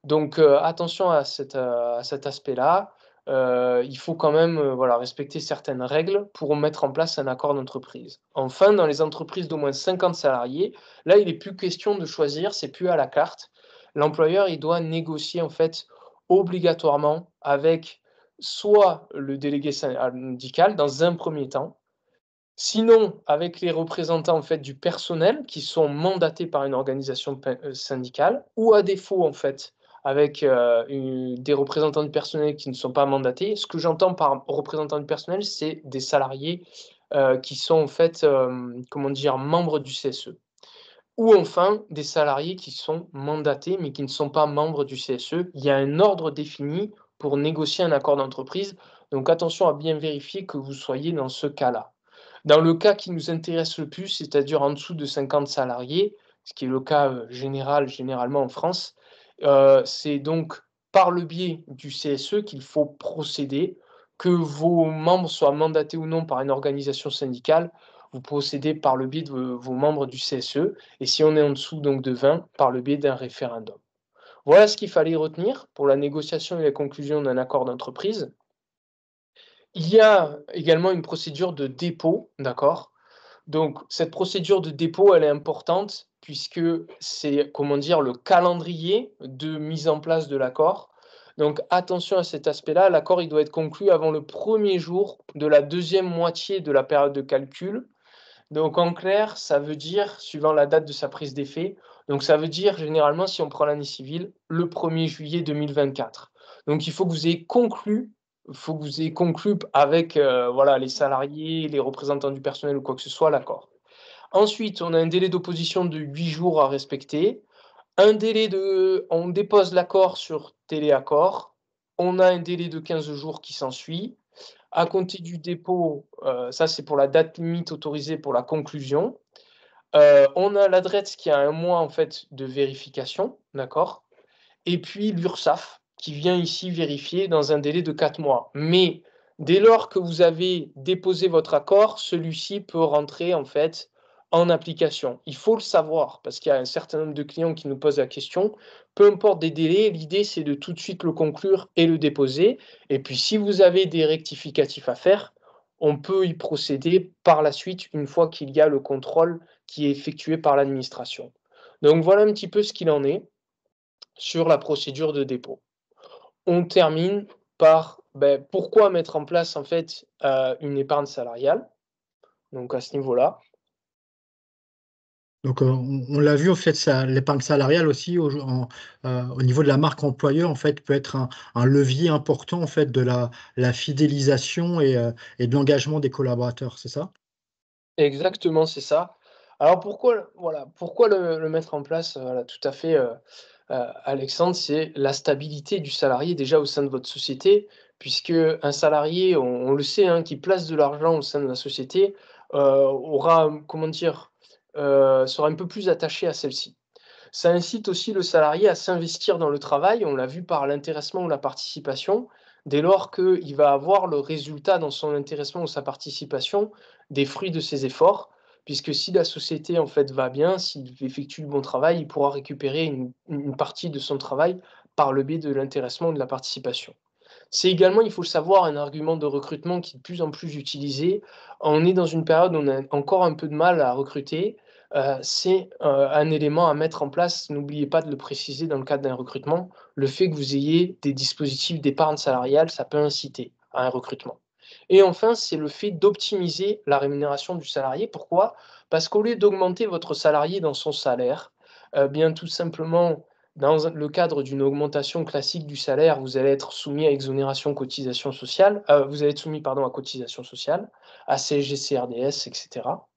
Donc attention à cet aspect-là. Il faut quand même, voilà, respecter certaines règles pour mettre en place un accord d'entreprise. Enfin, dans les entreprises d'au moins 50 salariés, là, il est plus question de choisir, c'est plus à la carte. L'employeur, il doit négocier, en fait, obligatoirement avec soit le délégué syndical dans un premier temps, sinon avec les représentants, en fait, du personnel qui sont mandatés par une organisation syndicale ou à défaut, en fait, avec, des représentants du personnel qui ne sont pas mandatés. Ce que j'entends par représentants du personnel, c'est des salariés, qui sont, en fait, comment dire? Membres du CSE ou enfin des salariés qui sont mandatés, mais qui ne sont pas membres du CSE. Il y a un ordre défini pour négocier un accord d'entreprise, donc attention à bien vérifier que vous soyez dans ce cas-là. Dans le cas qui nous intéresse le plus, c'est-à-dire en dessous de 50 salariés, ce qui est le cas, généralement en France, c'est donc par le biais du CSE qu'il faut procéder. Que vos membres soient mandatés ou non par une organisation syndicale, vous procédez par le biais de vos membres du CSE et si on est en dessous donc de 20, par le biais d'un référendum. Voilà ce qu'il fallait retenir pour la négociation et la conclusion d'un accord d'entreprise. Il y a également une procédure de dépôt, d'accord? Donc cette procédure de dépôt, elle est importante puisque c'est, comment dire, le calendrier de mise en place de l'accord. Donc attention à cet aspect-là, l'accord, il doit être conclu avant le premier jour de la deuxième moitié de la période de calcul. Donc en clair, ça veut dire, suivant la date de sa prise d'effet, donc ça veut dire généralement, si on prend l'année civile, le 1er juillet 2024. Donc il faut que vous ayez conclu avec, voilà, les salariés, les représentants du personnel ou quoi que ce soit, l'accord. Ensuite, on a un délai d'opposition de 8 jours à respecter, on dépose l'accord sur téléaccord, on a un délai de 15 jours qui s'ensuit. À compter du dépôt, ça c'est pour la date limite autorisée pour la conclusion. On a l'adresse qui a 1 mois en fait de vérification, d'accord? Et puis l'URSSAF qui vient ici vérifier dans un délai de 4 mois. Mais dès lors que vous avez déposé votre accord, celui-ci peut rentrer en fait en application. Il faut le savoir parce qu'il y a un certain nombre de clients qui nous posent la question. Peu importe des délais, l'idée c'est de tout de suite le conclure et le déposer. Et puis si vous avez des rectificatifs à faire, on peut y procéder par la suite une fois qu'il y a le contrôle qui est effectué par l'administration. Donc voilà un petit peu ce qu'il en est sur la procédure de dépôt. On termine par pourquoi mettre en place en fait, une épargne salariale? Donc à ce niveau-là. Donc, on l'a vu, en fait, ça, l'épargne salariale aussi, au niveau de la marque employeur, en fait, peut être un levier important, en fait, de la fidélisation et de l'engagement des collaborateurs, c'est ça? Exactement, c'est ça. Alors pourquoi le mettre en place? Voilà, tout à fait, Alexandre, c'est la stabilité du salarié déjà au sein de votre société, puisque un salarié, on le sait, hein, qui place de l'argent au sein de la société, aura, comment dire? Sera un peu plus attaché à celle-ci. Ça incite aussi le salarié à s'investir dans le travail, on l'a vu par l'intéressement ou la participation, dès lors qu'il va avoir le résultat dans son intéressement ou sa participation des fruits de ses efforts, puisque si la société en fait va bien, s'il effectue le bon travail, il pourra récupérer une partie de son travail par le biais de l'intéressement ou de la participation. C'est également, il faut le savoir, un argument de recrutement qui est de plus en plus utilisé. On est dans une période où on a encore un peu de mal à recruter. C'est, un élément à mettre en place. N'oubliez pas de le préciser dans le cadre d'un recrutement. Le fait que vous ayez des dispositifs d'épargne salariale, ça peut inciter à un recrutement. Et enfin, c'est le fait d'optimiser la rémunération du salarié. Pourquoi? Parce qu'au lieu d'augmenter votre salarié dans son salaire, bien tout simplement le cadre d'une augmentation classique du salaire, vous allez être soumis à exonération cotisation sociale, vous allez être soumis, pardon, à cotisation sociale, à CSG, CRDS, et cetera.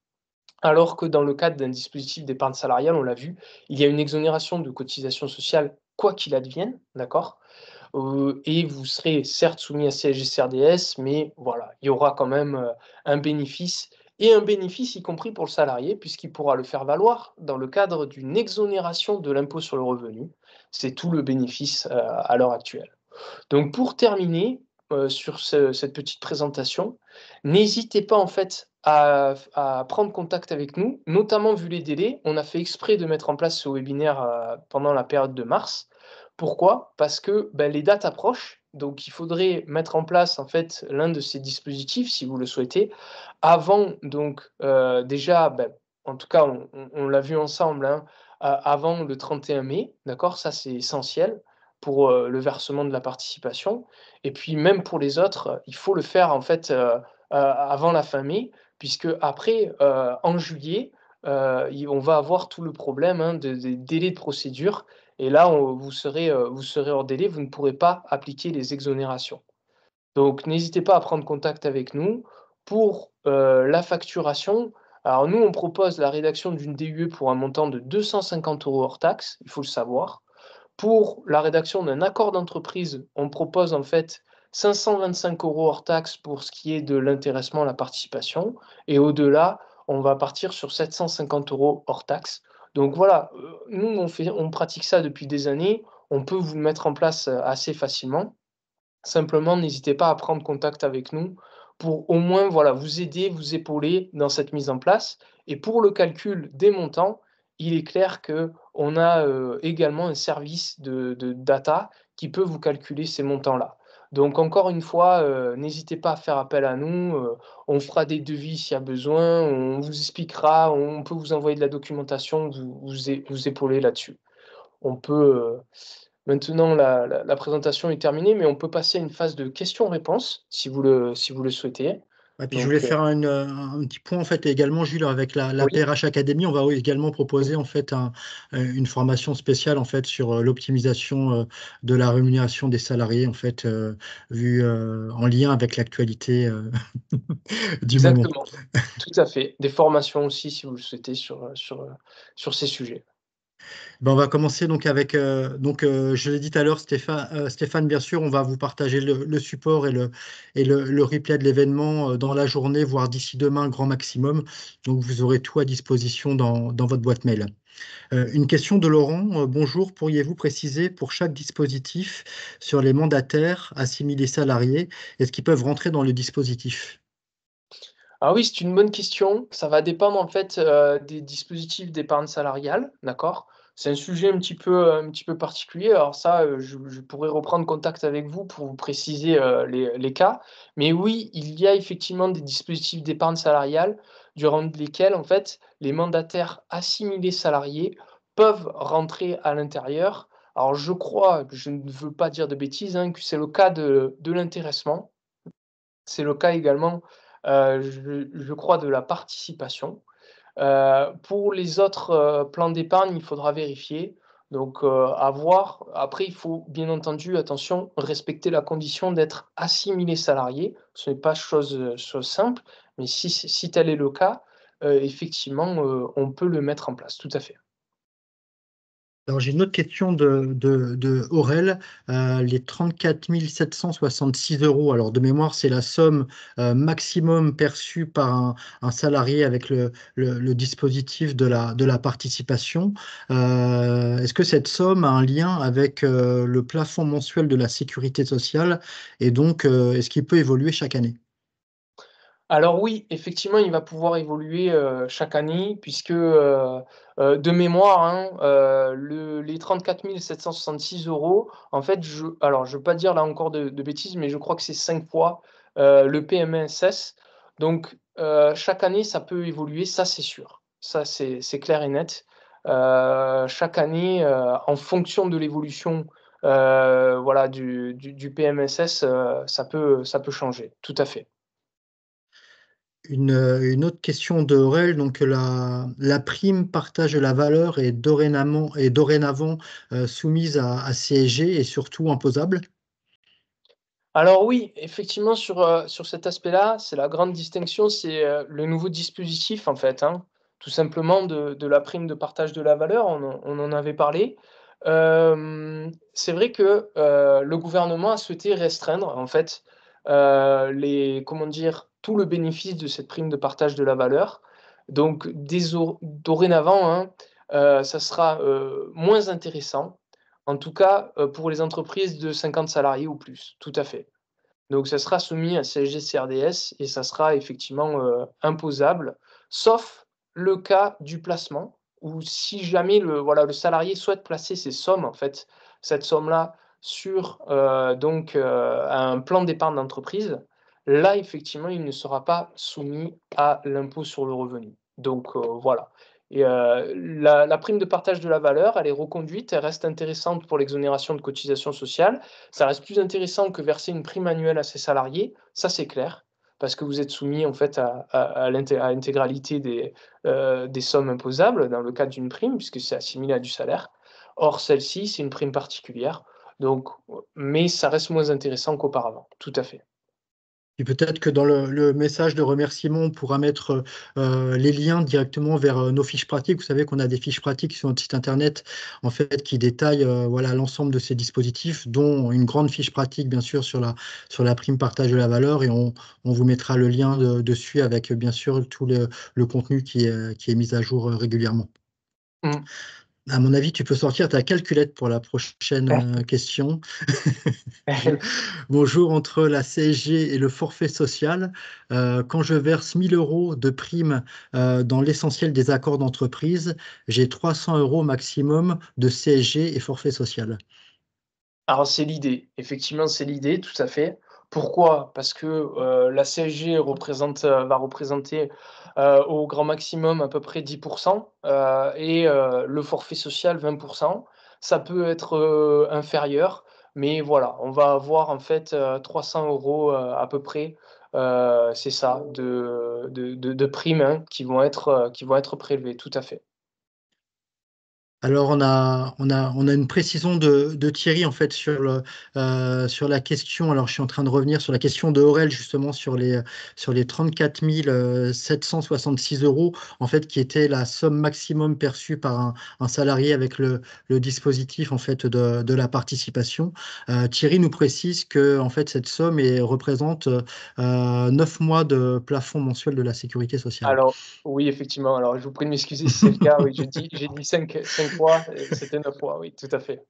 Alors que dans le cadre d'un dispositif d'épargne salariale, on l'a vu, il y a une exonération de cotisation sociale quoi qu'il advienne, d'accord? Et vous serez certes soumis à CSG, CRDS, mais voilà, il y aura quand même, un bénéfice et un bénéfice y compris pour le salarié puisqu'il pourra le faire valoir dans le cadre d'une exonération de l'impôt sur le revenu. C'est tout le bénéfice, à l'heure actuelle. Donc pour terminer, sur cette petite présentation, n'hésitez pas en fait à prendre contact avec nous, notamment vu les délais. On a fait exprès de mettre en place ce webinaire, pendant la période de mars. Pourquoi? Parce que, les dates approchent, donc il faudrait mettre en place en fait l'un de ces dispositifs, si vous le souhaitez, avant donc, déjà, en tout cas on l'a vu ensemble, hein, avant le 31 mai, d'accord? Ça c'est essentiel pour, le versement de la participation et puis même pour les autres, il faut le faire en fait, avant la fin mai puisque après, en juillet, on va avoir tout le problème, hein, de des délais de procédure et là vous serez hors délai, vous ne pourrez pas appliquer les exonérations. Donc n'hésitez pas à prendre contact avec nous pour, la facturation. Alors nous, on propose la rédaction d'une DUE pour un montant de 250 € hors taxes, il faut le savoir. Pour la rédaction d'un accord d'entreprise, on propose en fait 525 € hors taxes pour ce qui est de l'intéressement, la participation et au-delà, on va partir sur 750 € hors taxes. Donc voilà, nous on pratique ça depuis des années, on peut vous le mettre en place, assez facilement. Simplement, n'hésitez pas à prendre contact avec nous pour au moins, voilà, vous aider, vous épauler dans cette mise en place et pour le calcul des montants, il est clair qu'on a, également un service de data qui peut vous calculer ces montants-là. Donc encore une fois, n'hésitez pas à faire appel à nous, on fera des devis s'il y a besoin, on vous expliquera, on peut vous envoyer de la documentation, vous épauler là-dessus. On peut, maintenant la présentation est terminée, mais on peut passer à une phase de questions-réponses si vous le souhaitez. Et puis je voulais Donc, faire un petit point en fait également, Jules, avec la oui, PRH Academy. On va également proposer oui, en fait une formation spéciale en fait sur l'optimisation de la rémunération des salariés en fait, vue en lien avec l'actualité du moment. exactement, tout à fait. Des formations aussi si vous le souhaitez sur ces sujets. Ben, on va commencer donc avec, je l'ai dit tout à l'heure, Stéphane, bien sûr, on va vous partager le support et le replay de l'événement dans la journée, voire d'ici demain, grand maximum. Donc, vous aurez tout à disposition dans votre boîte mail. Une question de Laurent. Bonjour, pourriez-vous préciser pour chaque dispositif sur les mandataires assimilés salariés, est-ce qu'ils peuvent rentrer dans le dispositif? Ah oui, c'est une bonne question. Ça va dépendre en fait, des dispositifs d'épargne salariale, d'accord? C'est un sujet un petit peu particulier. Alors ça, je pourrais reprendre contact avec vous pour vous préciser, les cas. Mais oui, il y a effectivement des dispositifs d'épargne salariale durant lesquels en fait les mandataires assimilés salariés peuvent rentrer à l'intérieur. Alors je crois, je ne veux pas dire de bêtises, hein, que c'est le cas de l'intéressement. C'est le cas également, je crois, de la participation. Pour les autres, plans d'épargne, il faudra vérifier. Donc, à voir. Après, il faut bien entendu, attention, respecter la condition d'être assimilé salarié. Ce n'est pas chose simple, mais si tel est le cas, effectivement, on peut le mettre en place, tout à fait. Alors, j'ai une autre question de Aurel. Les 34 766 euros, alors de mémoire, c'est la somme maximum perçue par un salarié avec le dispositif de la participation. Est-ce que cette somme a un lien avec le plafond mensuel de la sécurité sociale et donc est-ce qu'il peut évoluer chaque année? Alors oui, effectivement, il va pouvoir évoluer, chaque année puisque, de mémoire, hein, les 34 766 €, en fait, je veux pas dire là encore de bêtises, mais je crois que c'est 5 fois, le PMSS. Donc, chaque année, ça peut évoluer, ça c'est sûr. Ça, c'est clair et net. Chaque année, en fonction de l'évolution, voilà, du PMSS, ça peut changer, tout à fait. Une autre question de Aurel, donc la prime partage de la valeur est dorénavant soumise à CSG et surtout imposable. Alors oui, effectivement sur cet aspect-là, c'est la grande distinction, c'est, le nouveau dispositif en fait, hein, tout simplement de la prime de partage de la valeur, on en avait parlé. C'est vrai que, le gouvernement a souhaité restreindre en fait, les comment dire? Tout le bénéfice de cette prime de partage de la valeur. Donc dorénavant, hein, ça sera, moins intéressant, en tout cas, pour les entreprises de 50 salariés ou plus, tout à fait. Donc ça sera soumis à CSG-CRDS et ça sera effectivement, imposable, sauf le cas du placement où si jamais le salarié souhaite placer ces sommes, en fait, cette somme-là sur, un plan d'épargne d'entreprise, là effectivement, il ne sera pas soumis à l'impôt sur le revenu. Donc, voilà et la prime de partage de la valeur, elle est reconduite, elle reste intéressante pour l'exonération de cotisations sociales. Ça reste plus intéressant que verser une prime annuelle à ses salariés, ça c'est clair, parce que vous êtes soumis en fait à l'intégralité des sommes imposables dans le cadre d'une prime, puisque c'est assimilé à du salaire. Or celle-ci, c'est une prime particulière, donc mais ça reste moins intéressant qu'auparavant, tout à fait. Et peut-être que dans le message de remerciement, on pourra mettre les liens directement vers nos fiches pratiques. Vous savez qu'on a des fiches pratiques sur notre site internet en fait, qui détaillent voilà, l'ensemble de ces dispositifs, dont une grande fiche pratique, bien sûr, sur la prime partage de la valeur. Et on vous mettra le lien dessus avec, bien sûr, tout le contenu qui est mis à jour régulièrement. Mmh. À mon avis, tu peux sortir ta calculette pour la prochaine question. Je- Bonjour, entre la CSG et le forfait social, quand je verse 1000 euros de prime dans l'essentiel des accords d'entreprise, j'ai 300 euros maximum de CSG et forfait social. Alors c'est l'idée, effectivement, c'est l'idée, tout à fait. Pourquoi? Parce que, la CSG va représenter, au grand maximum à peu près 10 et le forfait social 20. Ça peut être, inférieur, mais voilà, on va avoir en fait, 300 € à peu près, c'est ça, de primes, hein, qui vont être prélevées, tout à fait. Alors, on a une précision de Thierry, en fait, sur la question. Alors, je suis en train de revenir sur la question de Aurel, justement, sur les 34 766 euros, en fait, qui était la somme maximum perçue par un salarié avec le dispositif, en fait, de la participation. Thierry nous précise que, en fait, cette somme représente 9 mois de plafond mensuel de la sécurité sociale. Alors, oui, effectivement, alors je vous prie de m'excuser si c'est le cas, oui, j'ai dit cinq fois et c'était 9 fois, oui, tout à fait.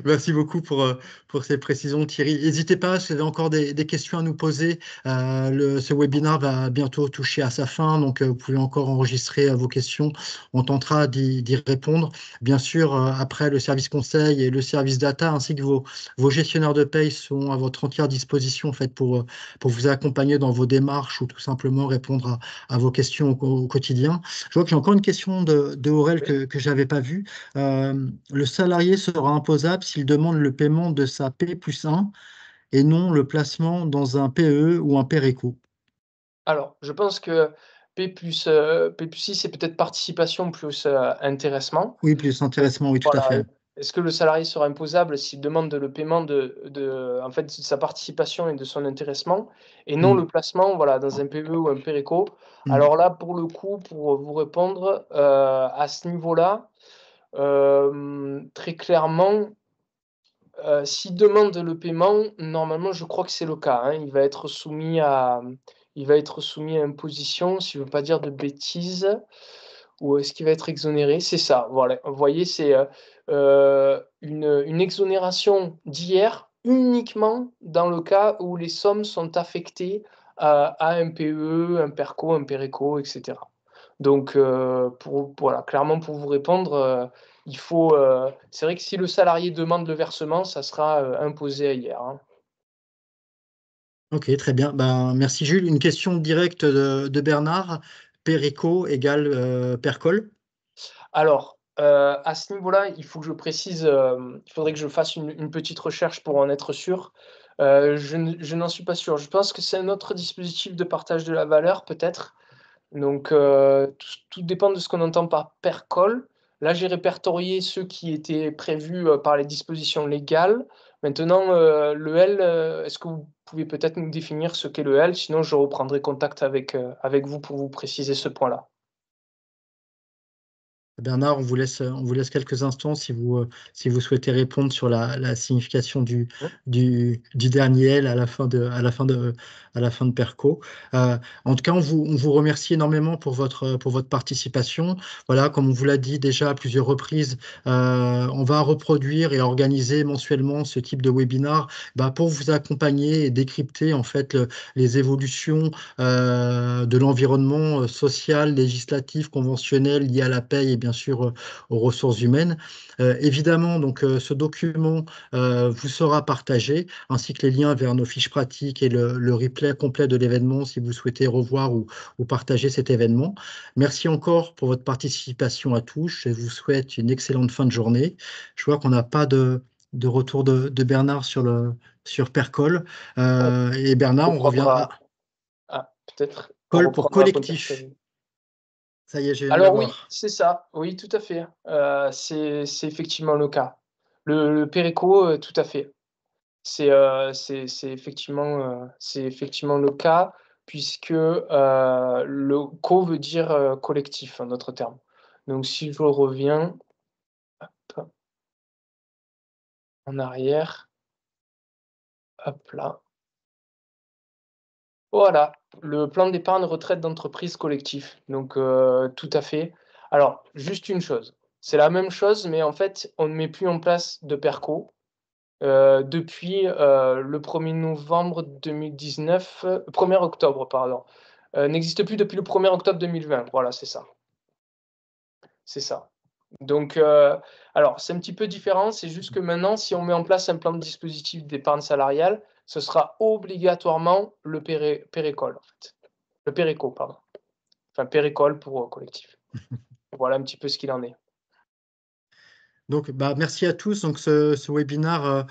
Merci beaucoup pour ces précisions, Thierry. N'hésitez pas, si vous avez encore des questions à nous poser. Ce webinaire va bientôt toucher à sa fin, donc vous pouvez encore enregistrer vos questions. On tentera d'y répondre. Bien sûr, après, le service conseil et le service data, ainsi que vos gestionnaires de paye sont à votre entière disposition en fait, pour vous accompagner dans vos démarches ou tout simplement répondre à vos questions au quotidien. Je vois que j'ai encore une question de Aurel Oui, que je n'avais pas vue. Jules. Le salarié sera imposable s'il demande le paiement de sa P plus 1 et non le placement dans un PE ou un PERECO. Alors, je pense que P plus I, c'est peut-être participation plus, intéressement. Oui, plus Donc intéressement, oui, tout à voilà, fait. est-ce que le salarié sera imposable s'il demande le paiement en fait, de sa participation et de son intéressement et non Hmm, le placement, voilà, dans un PE ou un PERECO? hmm. Alors là, pour le coup, pour vous répondre, à ce niveau-là, très clairement, s'il demande le paiement, normalement, je crois que c'est le cas, hein. Il va être soumis à imposition, si je ne veux pas dire de bêtises. Ou est-ce qu'il va être exonéré? C'est ça, voilà. Vous voyez, c'est, une exonération d'hier uniquement dans le cas où les sommes sont affectées à un PE, un PERCO, un PERECO et cetera. Donc, voilà, clairement pour vous répondre, il faut, c'est vrai que si le salarié demande le versement, ça sera, imposé à hier, hein. Ok, très bien. Ben, merci Jules. Une question directe de Bernard. PERECO égale PERCOL. Alors, à ce niveau-là, il faut que je précise, il faudrait que je fasse une petite recherche pour en être sûr. Je n'en suis pas sûr. Je pense que c'est un autre dispositif de partage de la valeur peut-être. Donc, tout dépend de ce qu'on entend par percol. Là, j'ai répertorié ceux qui étaient prévus, par les dispositions légales. Maintenant, le L, est-ce que vous pouvez peut-être nous définir ce qu'est le L? Sinon, je reprendrai contact avec vous pour vous préciser ce point-là. Bernard, on vous laisse quelques instants si vous souhaitez répondre sur la signification Mmh. du dernier L à la fin de Perco. En tout cas, on vous remercie énormément pour votre participation. Voilà, comme on vous l'a dit déjà à plusieurs reprises, on va reproduire et organiser mensuellement ce type de webinar bah, pour vous accompagner et décrypter en fait les évolutions de l'environnement social, législatif, conventionnel lié à la paye et bien sûr aux ressources humaines. Évidemment, donc ce document vous sera partagé, ainsi que les liens vers nos fiches pratiques et le replay complet de l'événement si vous souhaitez revoir ou partager cet événement. Merci encore pour votre participation à tous. Je vous souhaite une excellente fin de journée. Je vois qu'on n'a pas de retour de Bernard sur Percol. On Et Bernard, on revient à reprendra. Ah, peut-être, on Col pour reprendra contact collectif. avec vous. Ça y est, je viens de Alors oui, l'avoir. c'est ça, oui, tout à fait, c'est effectivement le cas. Le Pereco, tout à fait. C'est effectivement le cas puisque, le co veut dire, collectif, en d'autres termes. Donc si je reviens, hop, en arrière, hop là. Voilà, le plan d'épargne retraite d'entreprise collectif, donc tout à fait. Alors, juste une chose, c'est la même chose, mais en fait, on ne met plus en place de PERCO, depuis, le 1er novembre 2019, 1er octobre, pardon. N'existe plus depuis le 1er octobre 2020. Voilà, c'est ça, c'est ça. Donc alors c'est un petit peu différent, c'est juste que maintenant, si on met en place un plan de dispositif d'épargne salariale, ce sera obligatoirement le pérécole, en fait. Le péréco, pardon. Enfin pérécole pour, collectif. Voilà un petit peu ce qu'il en est. Donc, bah, merci à tous. Donc, ce webinaire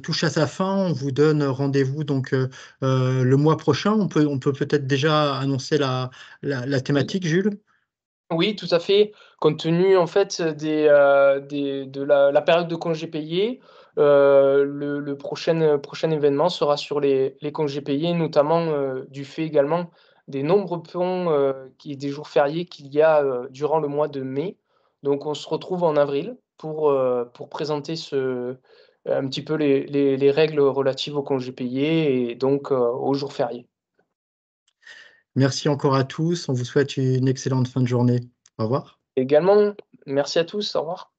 touche à sa fin. On vous donne rendez-vous donc le mois prochain. On peut peut-être déjà annoncer la Oui. thématique, Jules. Oui, tout à fait. Compte tenu en fait, de la période de congés payés, prochain événement sera sur les congés payés, notamment, du fait également des nombreux ponts, des jours fériés qu'il y a, durant le mois de mai. Donc on se retrouve en avril pour présenter un petit peu les règles relatives aux congés payés et donc, aux jours fériés. Merci encore à tous. On vous souhaite une excellente fin de journée. Au revoir. Également, merci à tous, au revoir.